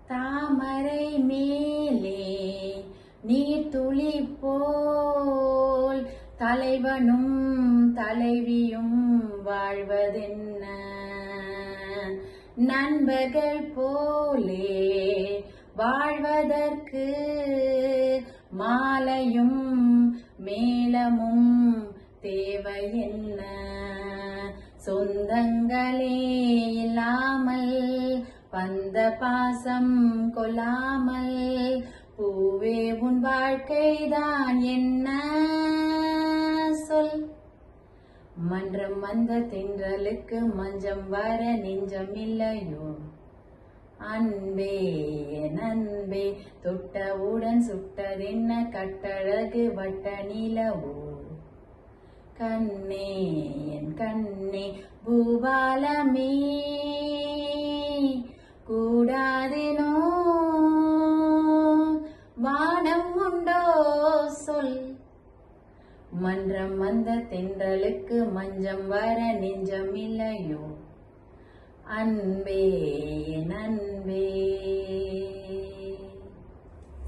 தாமரை மேலே நீர் துளி போல் தலைவனும் தலைவியும் வாழ்வதென்ன? நண்பர்கள் போலே வாழ்வதற்கு மாலையும் மேளமும் தேவையென்ன? சொந்தங்களே இல்லாமல் பந்த பாசம் கொள்ளாமல் பூவே உன் வாழ்க்கைதான் என்ன சொல்? மன்றம் வந்த தென்றலுக்கு மஞ்சம் வர நெஞ்சம் இல்லையோ? அன்பே என் அன்பே தொட்டவுடன் சுட்டதென்ன கட்டழகு வட்ட நிலவோ? கண்ணே என் கண்ணே பூபாலமே கூடாதேனோ வானம் உண்டோ சொல்? மன்றம் வந்த தென்றலுக்கு மஞ்சம் வர நெஞ்சம் இல்லையோ? அன்பே என் அன்பே.